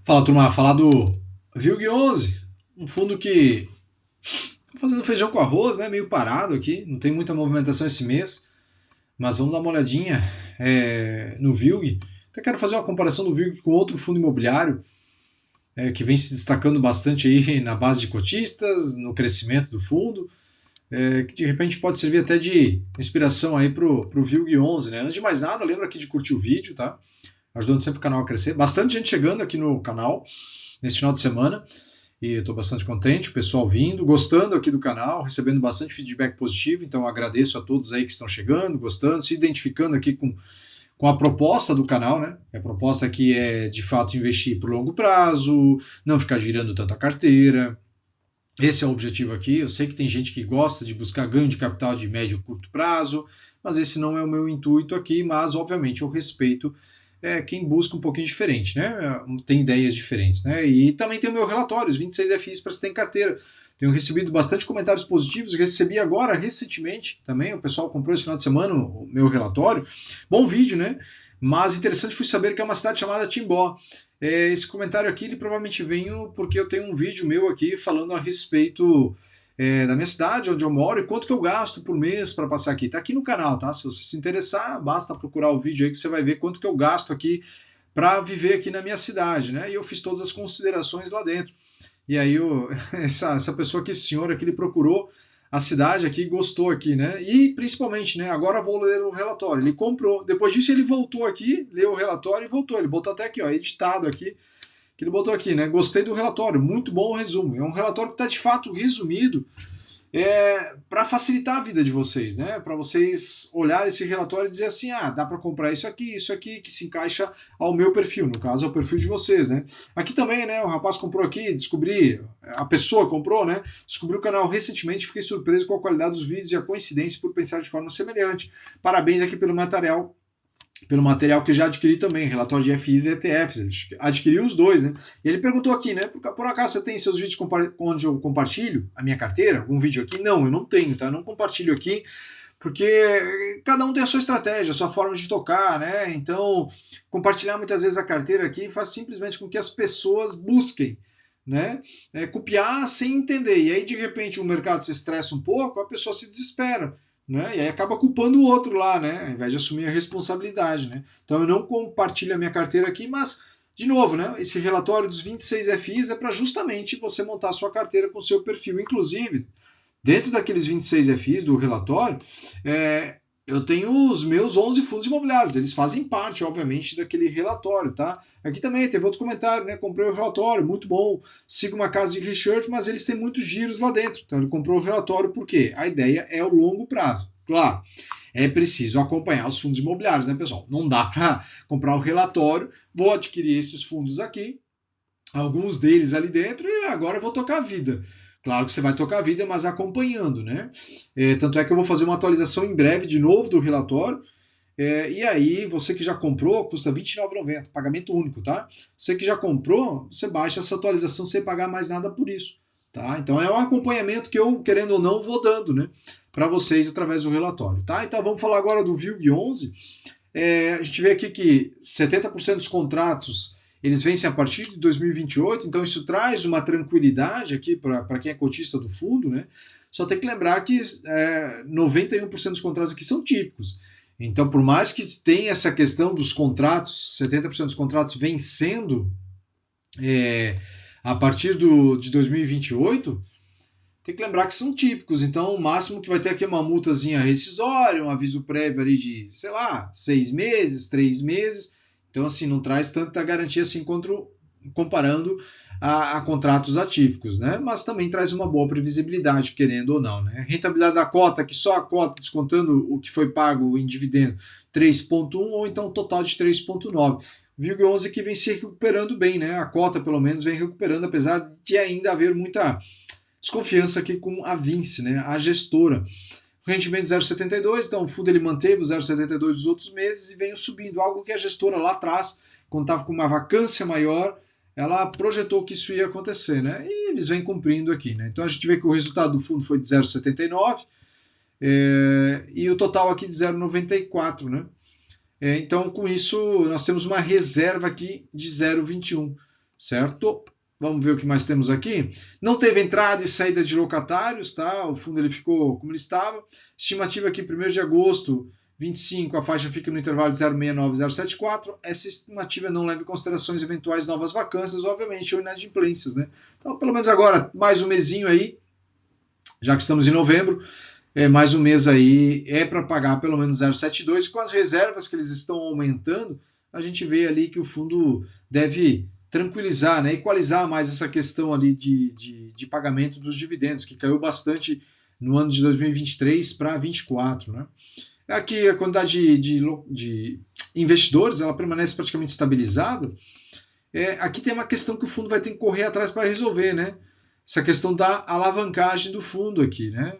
Fala, turma, falar do VILG11, um fundo que tá fazendo feijão com arroz, né? Meio parado aqui, não tem muita movimentação esse mês, mas vamos dar uma olhadinha no VILG. Até quero fazer uma comparação do VILG com outro fundo imobiliário que vem se destacando bastante aí na base de cotistas, no crescimento do fundo, que de repente pode servir até de inspiração aí pro VILG11, né? Antes de mais nada, lembra aqui de curtir o vídeo, tá? Ajudando sempre o canal a crescer. Bastante gente chegando aqui no canal nesse final de semana e eu estou bastante contente, o pessoal vindo, gostando aqui do canal, recebendo bastante feedback positivo, então agradeço a todos aí que estão chegando, gostando, se identificando aqui com a proposta do canal, né? A proposta aqui é de fato investir por longo prazo, não ficar girando tanta carteira. Esse é o objetivo aqui. Eu sei que tem gente que gosta de buscar ganho de capital de médio e curto prazo, mas esse não é o meu intuito aqui, mas obviamente eu respeito quem busca um pouquinho diferente, né? Tem ideias diferentes, né? E também tem o meu relatório, os 26 FIs para você ter em carteira. Tenho recebido bastante comentários positivos, recebi agora recentemente também, o pessoal comprou esse final de semana o meu relatório. Bom vídeo, né? Mas interessante fui saber que é uma cidade chamada Timbó. Esse comentário aqui, ele provavelmente veio porque eu tenho um vídeo meu aqui falando a respeito da minha cidade, onde eu moro, e quanto que eu gasto por mês para passar aqui. Tá aqui no canal, tá? Se você se interessar, basta procurar o vídeo aí que você vai ver quanto que eu gasto aqui para viver aqui na minha cidade, né? E eu fiz todas as considerações lá dentro. E aí essa pessoa aqui, esse senhor aqui, ele procurou a cidade aqui, gostou aqui, né? E principalmente, né? Agora vou ler o relatório. Ele comprou. Depois disso ele voltou aqui, leu o relatório e voltou. Ele botou até aqui, ó, editado aqui, que ele botou aqui, né? Gostei do relatório, muito bom o resumo. É um relatório que está de fato resumido para facilitar a vida de vocês, né? Para vocês olharem esse relatório e dizer assim, dá para comprar isso aqui que se encaixa ao meu perfil, no caso ao perfil de vocês, né? Aqui também, né? O rapaz comprou aqui, descobri, a pessoa comprou, né? Descobri o canal recentemente, fiquei surpreso com a qualidade dos vídeos e a coincidência por pensar de forma semelhante. Parabéns aqui pelo material que já adquiri também, relatório de FIs e ETFs. Adquiri os dois, né? E ele perguntou aqui, né? Por acaso você tem seus vídeos onde eu compartilho a minha carteira? Algum vídeo aqui? Não, eu não tenho, tá? Eu não compartilho aqui, porque cada um tem a sua estratégia, a sua forma de tocar, né? Então, compartilhar muitas vezes a carteira aqui faz simplesmente com que as pessoas busquem, né? Copiar sem entender. E aí, de repente, o mercado se estressa um pouco, a pessoa se desespera. Né? E aí acaba culpando o outro lá, né? Ao invés de assumir a responsabilidade, né? Então eu não compartilho a minha carteira aqui, mas, de novo, né? Esse relatório dos 26 FIs é para justamente você montar a sua carteira com o seu perfil. Inclusive, dentro daqueles 26 FIs do relatório, eu tenho os meus 11 fundos imobiliários, eles fazem parte, obviamente, daquele relatório, tá? Aqui também teve outro comentário, né? Comprei o relatório, muito bom, sigo uma casa de research, mas eles têm muitos giros lá dentro. Então ele comprou o relatório por quê? A ideia é o longo prazo. Claro, é preciso acompanhar os fundos imobiliários, né, pessoal? Não dá para comprar o relatório, vou adquirir esses fundos aqui, alguns deles ali dentro, e agora eu vou tocar a vida. Claro que você vai tocar a vida, mas acompanhando, né? Tanto é que eu vou fazer uma atualização em breve de novo do relatório. E aí, você que já comprou, custa R$ 29,90, pagamento único, tá? Você que já comprou, você baixa essa atualização sem pagar mais nada por isso, tá? Então é um acompanhamento que eu, querendo ou não, vou dando, né? Para vocês através do relatório, tá? Então vamos falar agora do VILG11. A gente vê aqui que 70% dos contratos eles vencem a partir de 2028, então isso traz uma tranquilidade aqui para quem é cotista do fundo, né? Só tem que lembrar que 91% dos contratos aqui são típicos. Então, por mais que tenha essa questão dos contratos, 70% dos contratos vencendo a partir de 2028, tem que lembrar que são típicos. Então, o máximo que vai ter aqui é uma multazinha rescisória, um aviso prévio ali de, sei lá, 6 meses, 3 meses. Então, assim, não traz tanta garantia assim comparando a contratos atípicos, né? Mas também traz uma boa previsibilidade, querendo ou não, né? Rentabilidade da cota, que só a cota, descontando o que foi pago em dividendo, 3,1 ou então um total de 3,9. VILG11 que vem se recuperando bem, né? A cota, pelo menos, vem recuperando, apesar de ainda haver muita desconfiança aqui com a Vinci, né? A gestora. Rendimento 0,72, então o fundo ele manteve o 0,72 dos outros meses e veio subindo, algo que a gestora lá atrás, quando estava com uma vacância maior, ela projetou que isso ia acontecer, né? E eles vêm cumprindo aqui, né? Então a gente vê que o resultado do fundo foi de 0,79 e o total aqui de 0,94, né? Então com isso nós temos uma reserva aqui de 0,21. certo? Vamos ver o que mais temos aqui. Não teve entrada e saída de locatários, tá? O fundo ele ficou como ele estava. Estimativa aqui, 1º de agosto, 25, a faixa fica no intervalo de 0,69 a 0,74. Essa estimativa não leva em considerações eventuais novas vacâncias, obviamente, ou inadimplências, né? Então, pelo menos agora, mais um mesinho aí, já que estamos em novembro, mais um mês aí é para pagar pelo menos 0,72. E com as reservas que eles estão aumentando, a gente vê ali que o fundo deve tranquilizar, né, equalizar mais essa questão ali de pagamento dos dividendos, que caiu bastante no ano de 2023 para 2024. Né? Aqui a quantidade de investidores ela permanece praticamente estabilizada. Aqui tem uma questão que o fundo vai ter que correr atrás para resolver, né? Essa questão da alavancagem do fundo aqui, né?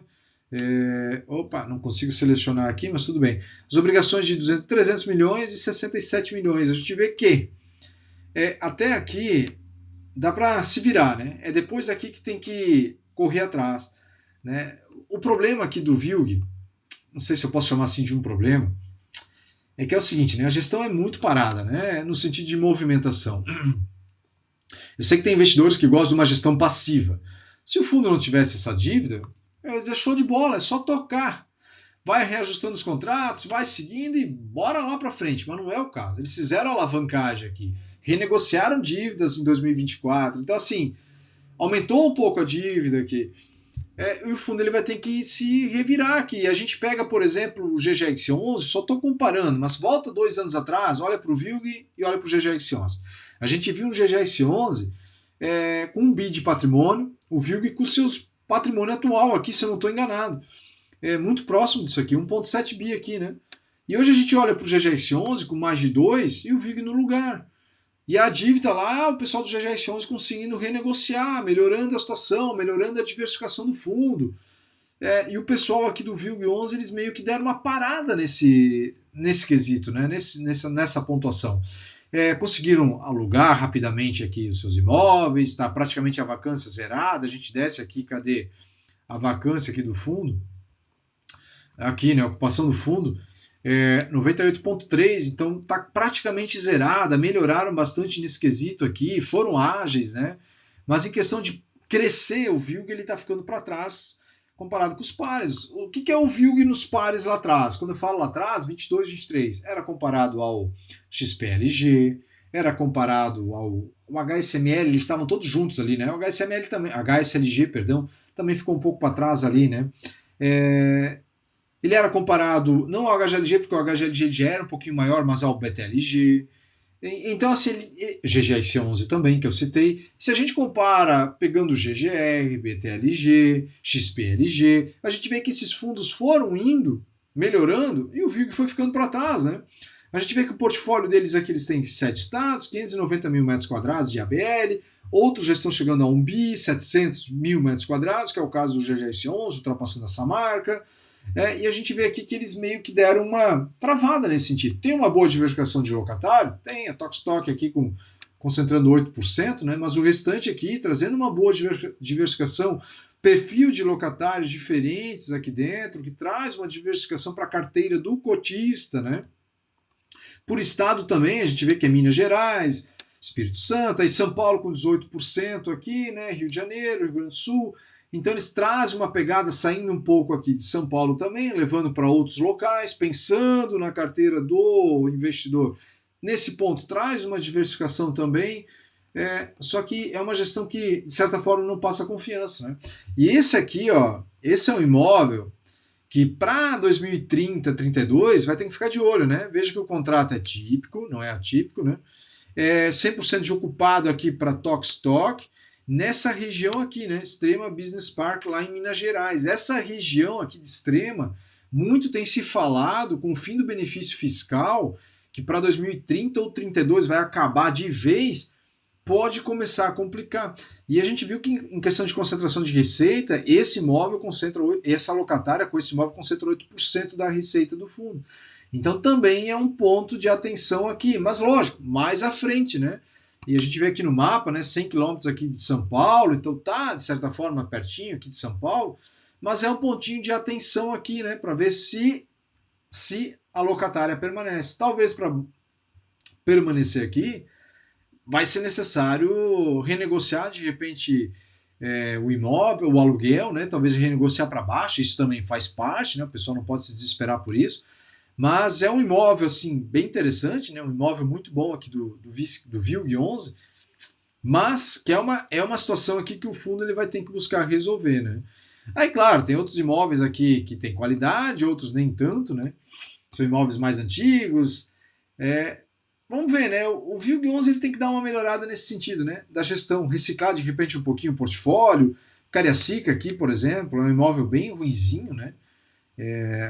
Não consigo selecionar aqui, mas tudo bem. As obrigações de 300 milhões e 67 milhões. A gente vê que até aqui dá para se virar, né? É depois daqui que tem que correr atrás, né? O problema aqui do VILG, não sei se eu posso chamar assim de um problema, é que é o seguinte, né? A gestão é muito parada, né? No sentido de movimentação. Eu sei que tem investidores que gostam de uma gestão passiva. Se o fundo não tivesse essa dívida, eu ia dizer show de bola, é só tocar. Vai reajustando os contratos, vai seguindo e bora lá para frente. Mas não é o caso. Eles fizeram a alavancagem aqui, renegociaram dívidas em 2024. Então, assim, aumentou um pouco a dívida aqui. E o fundo ele vai ter que se revirar aqui. A gente pega, por exemplo, o GGX11, só estou comparando, mas volta 2 anos atrás, olha para o VILG e olha para o GGX11. A gente viu um GGX11 com um bi de patrimônio, o VILG com seus patrimônio atual aqui, se eu não estou enganado. É muito próximo disso aqui, 1,7 bi aqui, né? E hoje a gente olha para o GGX11 com mais de 2 e o VILG no lugar. E a dívida lá, o pessoal do GGX11 conseguindo renegociar, melhorando a situação, melhorando a diversificação do fundo. E o pessoal aqui do VILG11, eles meio que deram uma parada nesse quesito, né? nessa pontuação. Conseguiram alugar rapidamente aqui os seus imóveis, está praticamente a vacância zerada. A gente desce aqui, cadê a vacância aqui do fundo? Aqui, né, a ocupação do fundo. 98,3, então está praticamente zerada, melhoraram bastante nesse quesito aqui, foram ágeis, né? Mas em questão de crescer, o VILG ele está ficando para trás comparado com os pares. O que é o VILG nos pares lá atrás? Quando eu falo lá atrás, 22, 23, era comparado ao XPLG, era comparado ao HSML, eles estavam todos juntos ali, né? O HSML também, HSLG, perdão, também ficou um pouco para trás ali, né? Ele era comparado não ao HGLG, porque o HGLG já era um pouquinho maior, mas ao BTLG. Então, assim, GGX11 também, que eu citei. Se a gente compara pegando GGR, BTLG, XPLG, a gente vê que esses fundos foram indo, melhorando, e o VILG foi ficando para trás, né? A gente vê que o portfólio deles aqui, eles têm 7 estados, 590 mil metros quadrados de ABL, outros já estão chegando a 1 bi, 700 mil metros quadrados, que é o caso do GGX11, ultrapassando essa marca. E a gente vê aqui que eles meio que deram uma travada nesse sentido. Tem uma boa diversificação de locatário, tem a Tokstok aqui concentrando 8%, né, mas o restante aqui trazendo uma boa diversificação, perfil de locatários diferentes aqui dentro, que traz uma diversificação para a carteira do cotista. Né. Por estado também, a gente vê que é Minas Gerais, Espírito Santo, aí São Paulo com 18% aqui, né, Rio de Janeiro, Rio Grande do Sul. Então eles trazem uma pegada saindo um pouco aqui de São Paulo também, levando para outros locais, pensando na carteira do investidor. Nesse ponto traz uma diversificação também, só que é uma gestão que, de certa forma, não passa confiança. Né? E esse aqui, ó, esse é um imóvel que para 2030, 32 vai ter que ficar de olho. Né? Veja que o contrato é típico, não é atípico, né? 100% de ocupado aqui para Tokstok, nessa região aqui, né, Extrema Business Park, lá em Minas Gerais. Essa região aqui de Extrema, muito tem se falado com o fim do benefício fiscal, que para 2030 ou 32 vai acabar de vez, pode começar a complicar. E a gente viu que em questão de concentração de receita, esse imóvel concentra, essa locatária com esse imóvel concentra 8% da receita do fundo. Então também é um ponto de atenção aqui, mas lógico, mais à frente, né? E a gente vê aqui no mapa, né, 100 quilômetros aqui de São Paulo, então tá, de certa forma, pertinho aqui de São Paulo, mas é um pontinho de atenção aqui, né, para ver se a locatária permanece. Talvez para permanecer aqui, vai ser necessário renegociar de repente o imóvel, o aluguel, né? Talvez renegociar para baixo, isso também faz parte, né? O pessoal não pode se desesperar por isso. Mas é um imóvel assim bem interessante, né? Um imóvel muito bom aqui do VILG 11, mas que é uma situação aqui que o fundo ele vai ter que buscar resolver, né? Aí, claro, tem outros imóveis aqui que tem qualidade, outros nem tanto, né? São imóveis mais antigos. É, vamos ver, né? O VILG 11 ele tem que dar uma melhorada nesse sentido, né? Da gestão, reciclar de repente um pouquinho o portfólio. Cariacica aqui, por exemplo, é um imóvel bem ruinzinho, né?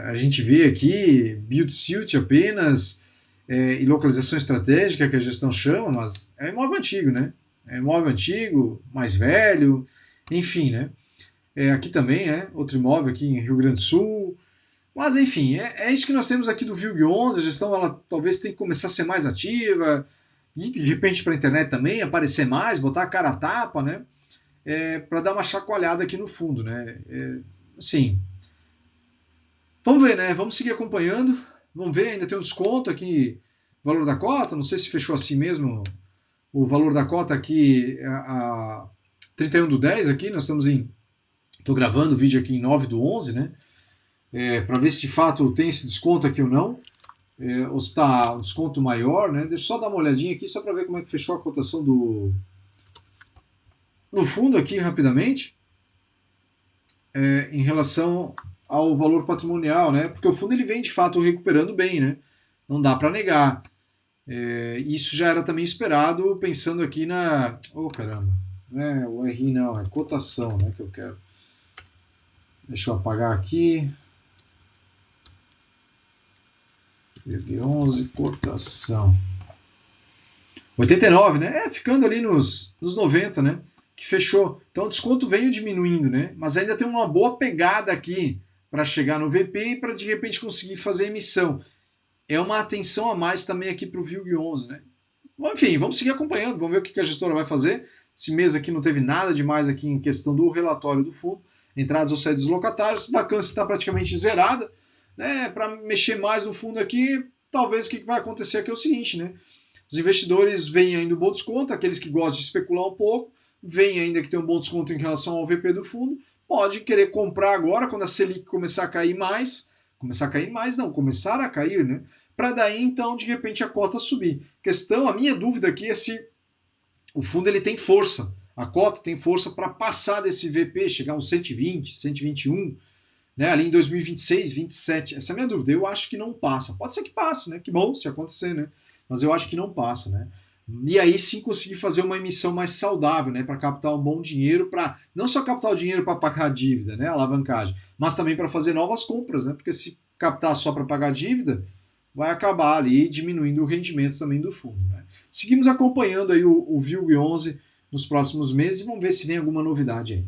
A gente vê aqui build-to-suit apenas e localização estratégica que a gestão chama, mas é um imóvel antigo, né? É um imóvel antigo, mais velho, enfim, né? Aqui também é outro imóvel aqui em Rio Grande do Sul. Mas enfim, é isso que nós temos aqui do VILG 11. A gestão ela talvez tenha que começar a ser mais ativa e de repente para a internet também aparecer mais, botar a cara a tapa, né? Para dar uma chacoalhada aqui no fundo, né? Assim, vamos ver, né? Vamos seguir acompanhando. Vamos ver, ainda tem um desconto aqui, valor da cota. Não sei se fechou assim mesmo o valor da cota aqui a 31/10 aqui. Nós estamos em. Estou gravando o vídeo aqui em 9/11, né? Para ver se de fato tem esse desconto aqui ou não. Ou se está um desconto maior, né? Deixa eu só dar uma olhadinha aqui, só para ver como é que fechou a cotação no fundo aqui rapidamente, em relação ao valor patrimonial, né? Porque o fundo ele vem de fato recuperando bem, né? Não dá para negar. Isso já era também esperado, pensando aqui na. Oh, caramba! Não é o RI, não, é cotação, né? Que eu quero. Deixa eu apagar aqui. 11, cotação. 89, né? Ficando ali nos 90, né? Que fechou. Então o desconto veio diminuindo, né? Mas ainda tem uma boa pegada aqui para chegar no VP e para de repente conseguir fazer emissão. É uma atenção a mais também aqui para o VILG 11, né? Bom, enfim, vamos seguir acompanhando, vamos ver o que a gestora vai fazer. Esse mês aqui não teve nada demais aqui em questão do relatório do fundo, entradas ou saídas dos locatários, a vacância está praticamente zerada, né? Para mexer mais no fundo aqui, talvez o que vai acontecer aqui é o seguinte, né? Os investidores veem ainda um bom desconto, aqueles que gostam de especular um pouco, veem ainda que tem um bom desconto em relação ao VP do fundo, pode querer comprar agora, quando a Selic começar a cair mais, começar a cair, né? Para daí, então, de repente, a cota subir. A minha dúvida aqui é se o fundo ele tem força, a cota tem força para passar desse VP, chegar a uns 120, 121, né, ali em 2026, 27. Essa é a minha dúvida. Eu acho que não passa. Pode ser que passe, né? Que bom se acontecer, né? Mas eu acho que não passa, né? E aí sim conseguir fazer uma emissão mais saudável, né? Para captar um bom dinheiro, para não só captar o dinheiro para pagar a dívida, né? A alavancagem, mas também para fazer novas compras, né? Porque se captar só para pagar a dívida, vai acabar ali diminuindo o rendimento também do fundo, né? Seguimos acompanhando aí o VILG 11 nos próximos meses e vamos ver se vem alguma novidade aí.